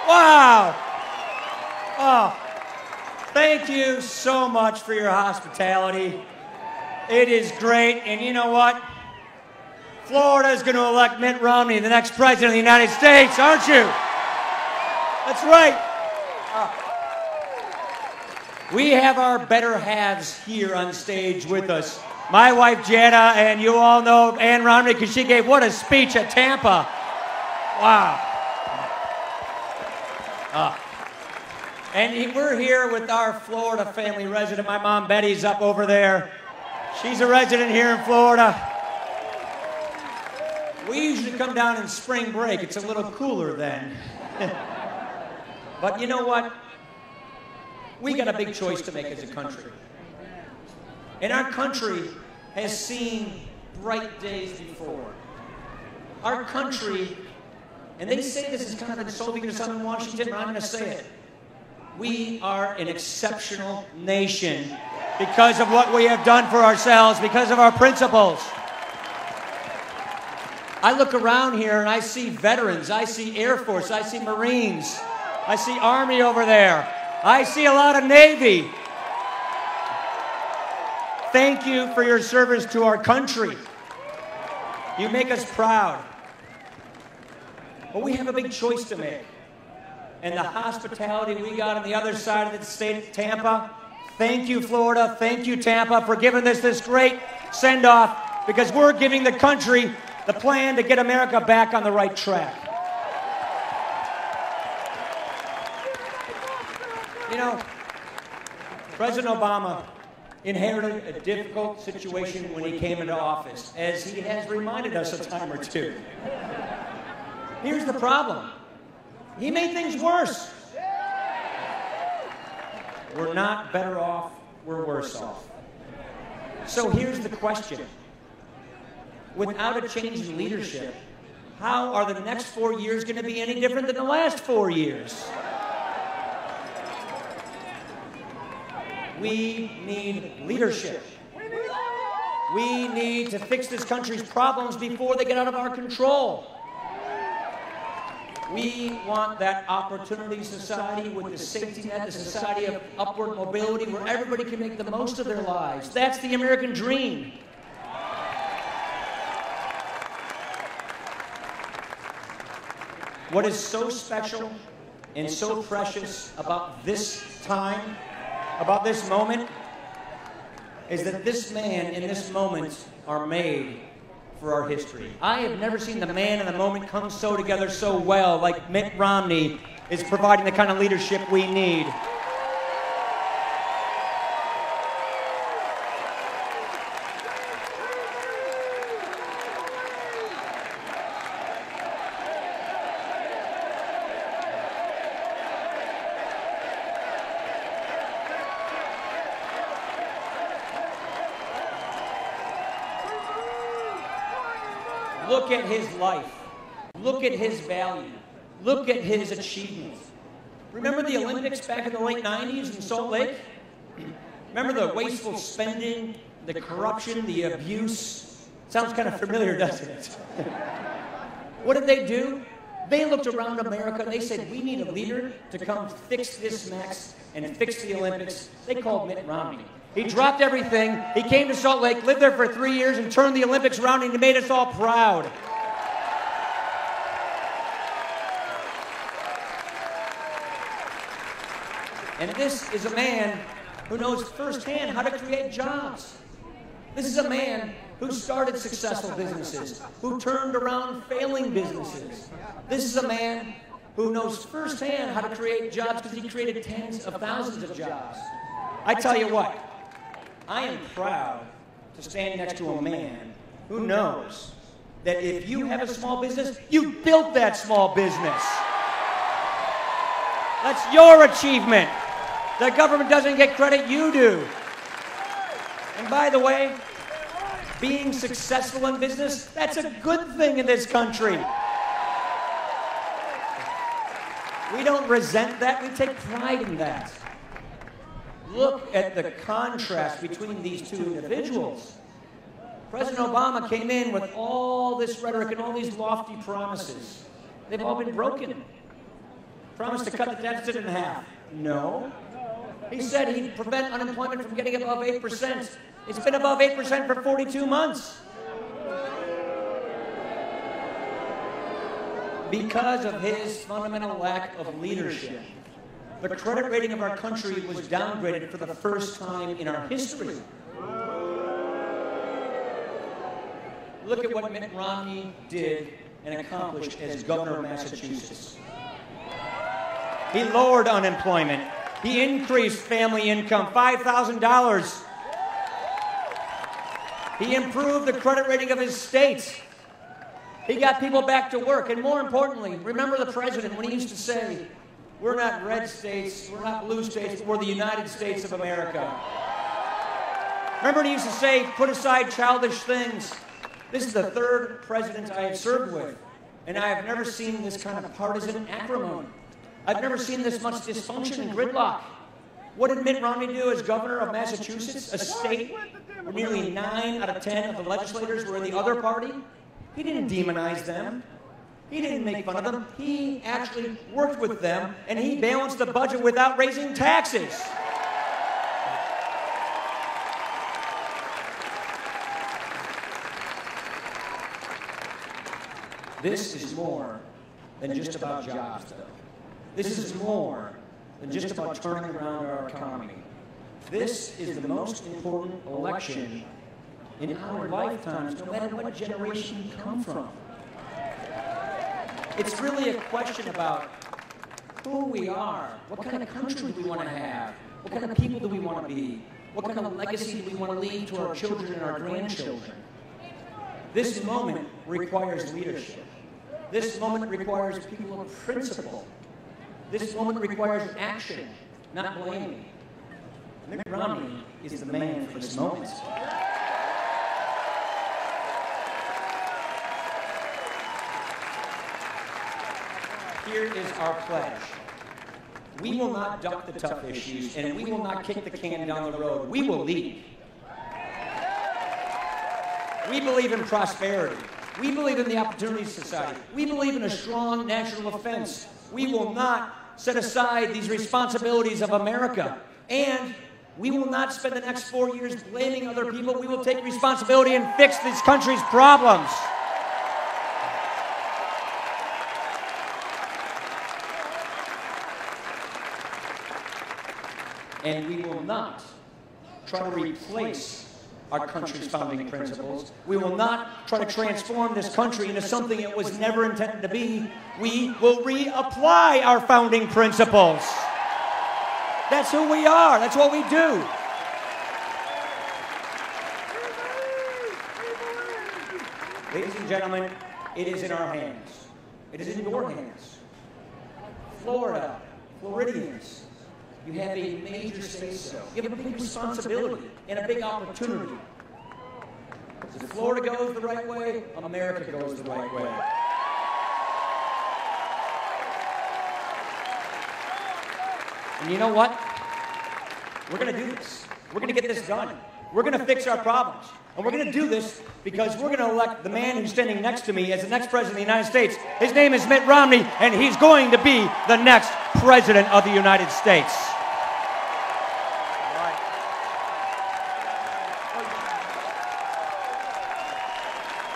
Wow. Oh, thank you so much for your hospitality. It is great, and you know what? Florida is going to elect Mitt Romney, the next president of the United States, aren't you? That's right. We have our better halves here on stage with us. My wife, Jana, and you all know Ann Romney because she gave what a speech at Tampa. Wow. And we're here with our Florida family resident. My mom, Betty's up over there. She's a resident here in Florida. We usually come down in spring break. It's a little cooler then. But you know what? We got a big choice to make as a country. And our country has seen bright days before. Our country, and they say this is kind of insulting to some in Washington, but I'm going to say it. We are an exceptional nation because of what we have done for ourselves, because of our principles. I look around here and I see veterans, I see Air Force, I see Marines, I see Army over there. I see a lot of Navy. Thank you for your service to our country. You make us proud. But we have a big choice to make. And the hospitality we got on the other side of the state of Tampa, thank you, Florida. Thank you, Tampa, for giving us this great send-off because we're giving the country the plan to get America back on the right track. You know, President Obama inherited a difficult situation when he came into office, as he has reminded us a time or two. Here's the problem. He made things worse. We're not better off, we're worse off. So here's the question. Without a change in leadership, how are the next 4 years going to be any different than the last 4 years? We need leadership. We need to fix this country's problems before they get out of our control. We want that opportunity society with the safety net, the society of upward mobility where everybody can make the most of their lives. That's the American dream. What is so special and so precious about this time, about this moment, is that this man and this moment are made for our history. I have never seen the man and the moment come so together so well like Mitt Romney is providing the kind of leadership we need. Look at his life. Look at his value. Look at his achievements. Remember the Olympics back in the late 90s in Salt Lake? Remember the wasteful spending, the corruption, the abuse? Sounds kind of familiar, doesn't it? What did they do? They looked around America and they said, we need a leader to come fix this mess and fix the Olympics. They called Mitt Romney. He dropped everything. He came to Salt Lake, lived there for 3 years, and turned the Olympics around, and he made us all proud. And this is a man who knows firsthand how to create jobs. This is a man who started successful businesses, who turned around failing businesses. This is a man who knows firsthand how to create jobs because he created tens of thousands of jobs. I tell you what, I am proud to stand next to a man who knows that if you have a small business, you built that small business. That's your achievement. The government doesn't get credit, you do. And by the way, being successful in business, that's a good thing in this country. We don't resent that, we take pride in that. Look at the contrast between these two individuals. President Obama came in with all this rhetoric and all these lofty promises. They've all been broken. Promised to cut the deficit in half. No. He said he'd prevent unemployment from getting above 8%. It's been above 8% for 42 months. Because of his fundamental lack of leadership, the credit rating of our country was downgraded for the first time in our history. Look at what Mitt Romney did and accomplished as governor of Massachusetts. He lowered unemployment. He increased family income, $5,000. He improved the credit rating of his state. He got people back to work. And more importantly, remember the president when he used to say, we're not red states, we're not blue states, we're the United States of America. Remember when he used to say, put aside childish things. This is the third president I have served with, and I have never seen this kind of partisan acrimony. I've never seen this much dysfunction and gridlock. What did Mitt Romney do as governor of Massachusetts, a state where nearly 9 out of 10 of the legislators were in the other party? He didn't demonize them. He didn't make fun of them. He actually worked with them, and he balanced the budget without raising taxes. This is more than just about jobs, though. This is more than just about turning around our economy. This is the most important election in our lifetimes, no matter what generation you come from. It's really a question about who we are, what kind of country do we want to have, what kind of people do we want to be, what kind of legacy do we want to leave to our children and our grandchildren. This moment requires leadership. This moment requires people of principle. This moment requires action, not blaming. Mitt Romney is the man for this moment. Here is our pledge. We will not duck the tough issues, and we will not kick the can down the road. We will lead. We believe in prosperity. We believe in the Opportunity Society. We believe in a strong national defense. We will not set aside these responsibilities of America. And we will not spend the next 4 years blaming other people. We will take responsibility and fix this country's problems. And we will not try to replace our country's founding principles. We will not try to transform this country into something it was never intended to be. We will reapply our founding principles. That's who we are. That's what we do. Ladies and gentlemen, it is in our hands. It is in your hands. Florida, Floridians, you have a major say-so. You have a big responsibility and a big opportunity. If Florida goes the right way, America goes the right way. And you know what? We're going to do this. We're going to get this done. We're going to fix our problems. And we're going to do this because we're going to elect the man who's standing next to me as the next president of the United States. His name is Mitt Romney, and he's going to be the next president of the United States.